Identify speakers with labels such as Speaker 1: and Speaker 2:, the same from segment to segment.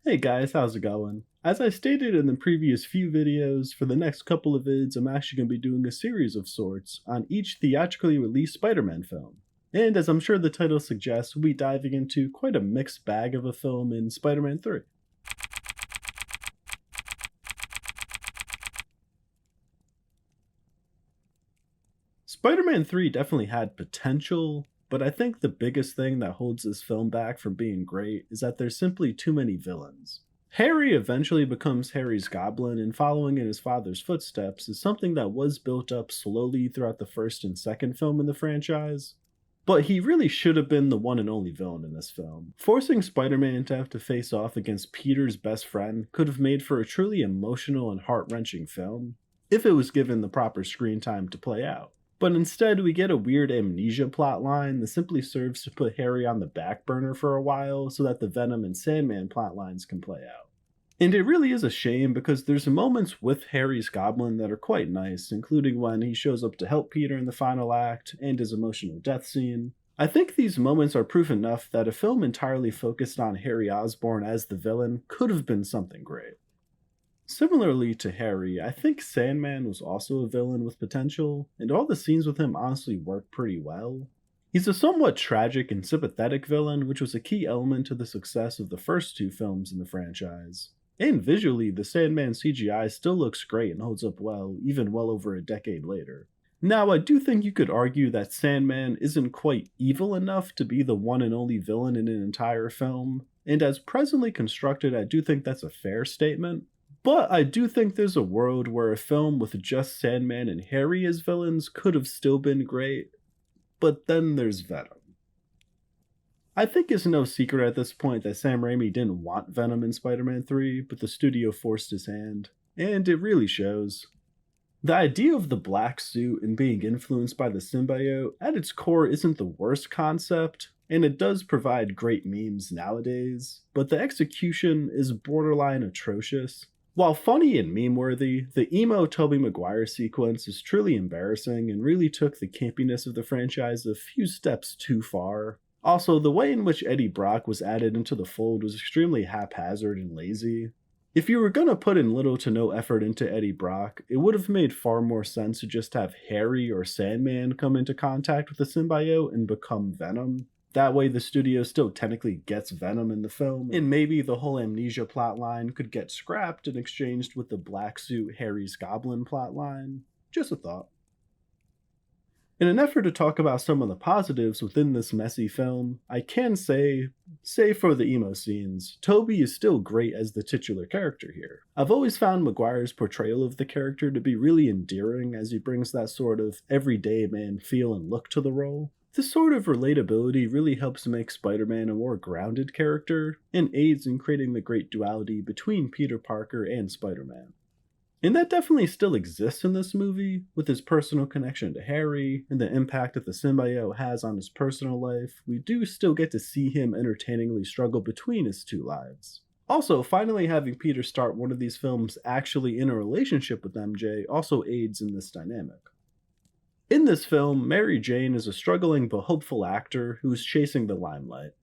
Speaker 1: Hey guys, how's it going? As I stated in the previous few videos, for the next couple of vids, I'm actually going to be doing a series of sorts on each theatrically released Spider-Man film. And as I'm sure the title suggests, we'll be diving into quite a mixed bag of a film in Spider-Man 3. Spider-Man 3 definitely had potential, but I think the biggest thing that holds this film back from being great is that there's simply too many villains. Harry eventually becomes Harry's Goblin, and following in his father's footsteps is something that was built up slowly throughout the first and second film in the franchise. But he really should have been the one and only villain in this film. Forcing Spider Man to have to face off against Peter's best friend could have made for a truly emotional and heart wrenching film, if it was given the proper screen time to play out. But instead, we get a weird amnesia plotline that simply serves to put Harry on the back burner for a while so that the Venom and Sandman plotlines can play out. And it really is a shame because there's moments with Harry's Goblin that are quite nice, including when he shows up to help Peter in the final act and his emotional death scene. I think these moments are proof enough that a film entirely focused on Harry Osborn as the villain could have been something great. Similarly to Harry, I think Sandman was also a villain with potential, and all the scenes with him honestly work pretty well. He's a somewhat tragic and sympathetic villain, which was a key element to the success of the first two films in the franchise. And visually, the Sandman CGI still looks great and holds up well, even well over a decade later. Now, I do think you could argue that Sandman isn't quite evil enough to be the one and only villain in an entire film, and as presently constructed, I do think that's a fair statement. But I do think there's a world where a film with just Sandman and Harry as villains could have still been great, but then there's Venom. I think it's no secret at this point that Sam Raimi didn't want Venom in Spider-Man 3, but the studio forced his hand, and it really shows. The idea of the black suit and being influenced by the symbiote at its core isn't the worst concept, and it does provide great memes nowadays, but the execution is borderline atrocious. While funny and meme-worthy, the emo Tobey Maguire sequence is truly embarrassing and really took the campiness of the franchise a few steps too far. Also, the way in which Eddie Brock was added into the fold was extremely haphazard and lazy. If you were gonna put in little to no effort into Eddie Brock, it would have made far more sense to just have Harry or Sandman come into contact with the symbiote and become Venom. That way the studio still technically gets Venom in the film, and maybe the whole amnesia plotline could get scrapped and exchanged with the black suit Harry's Goblin plotline. Just a thought. In an effort to talk about some of the positives within this messy film, I can say, save for the emo scenes, Toby is still great as the titular character here. I've always found Maguire's portrayal of the character to be really endearing as he brings that sort of everyday man feel and look to the role. This sort of relatability really helps make Spider-Man a more grounded character, and aids in creating the great duality between Peter Parker and Spider-Man. And that definitely still exists in this movie, with his personal connection to Harry, and the impact that the symbiote has on his personal life. We do still get to see him entertainingly struggle between his two lives. Also, finally having Peter start one of these films actually in a relationship with MJ also aids in this dynamic. In this film, Mary Jane is a struggling but hopeful actor who is chasing the limelight.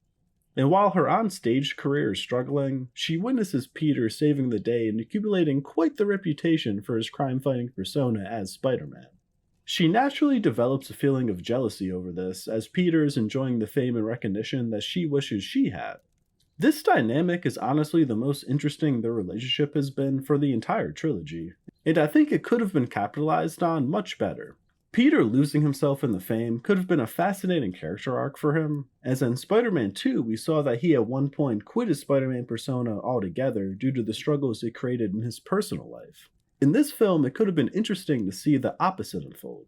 Speaker 1: And while her on-stage career is struggling, she witnesses Peter saving the day and accumulating quite the reputation for his crime-fighting persona as Spider-Man. She naturally develops a feeling of jealousy over this, as Peter is enjoying the fame and recognition that she wishes she had. This dynamic is honestly the most interesting their relationship has been for the entire trilogy, and I think it could have been capitalized on much better. Peter losing himself in the fame could have been a fascinating character arc for him, as in Spider-Man 2 we saw that he at one point quit his Spider-Man persona altogether due to the struggles it created in his personal life. In this film, it could have been interesting to see the opposite unfold,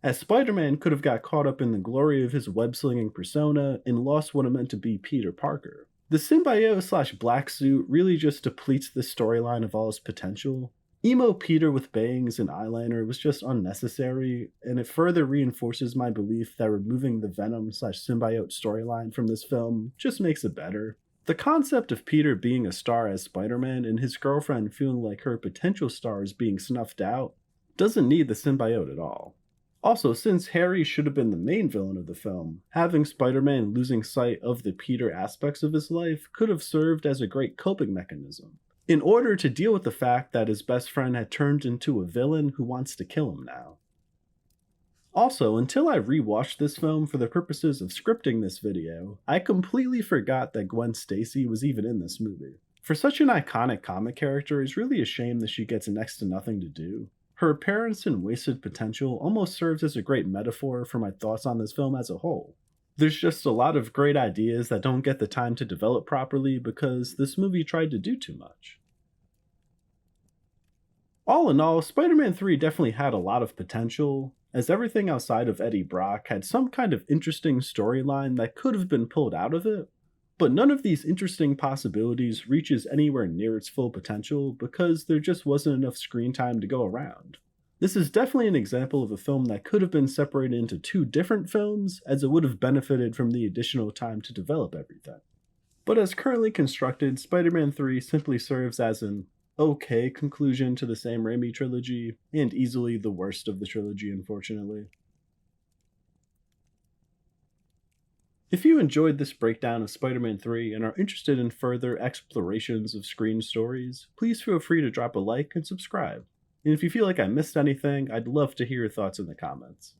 Speaker 1: as Spider-Man could have got caught up in the glory of his web-slinging persona and lost what it meant to be Peter Parker. The symbiote/black suit really just depletes the storyline of all its potential. Emo Peter with bangs and eyeliner was just unnecessary, and it further reinforces my belief that removing the Venom/symbiote storyline from this film just makes it better. The concept of Peter being a star as Spider-Man and his girlfriend feeling like her potential star is being snuffed out doesn't need the symbiote at all. Also, since Harry should have been the main villain of the film, having Spider Man losing sight of the Peter aspects of his life could have served as a great coping mechanism, in order to deal with the fact that his best friend had turned into a villain who wants to kill him now. Also, until I rewatched this film for the purposes of scripting this video, I completely forgot that Gwen Stacy was even in this movie. For such an iconic comic character, it's really a shame that she gets next to nothing to do. Her appearance and wasted potential almost serves as a great metaphor for my thoughts on this film as a whole. There's just a lot of great ideas that don't get the time to develop properly because this movie tried to do too much. All in all, Spider-Man 3 definitely had a lot of potential, as everything outside of Eddie Brock had some kind of interesting storyline that could have been pulled out of it, but none of these interesting possibilities reaches anywhere near its full potential because there just wasn't enough screen time to go around. This is definitely an example of a film that could have been separated into two different films, as it would have benefited from the additional time to develop everything. But as currently constructed, Spider-Man 3 simply serves as an okay conclusion to the Sam Raimi trilogy, and easily the worst of the trilogy, unfortunately. If you enjoyed this breakdown of Spider-Man 3 and are interested in further explorations of screen stories, please feel free to drop a like and subscribe. And if you feel like I missed anything, I'd love to hear your thoughts in the comments.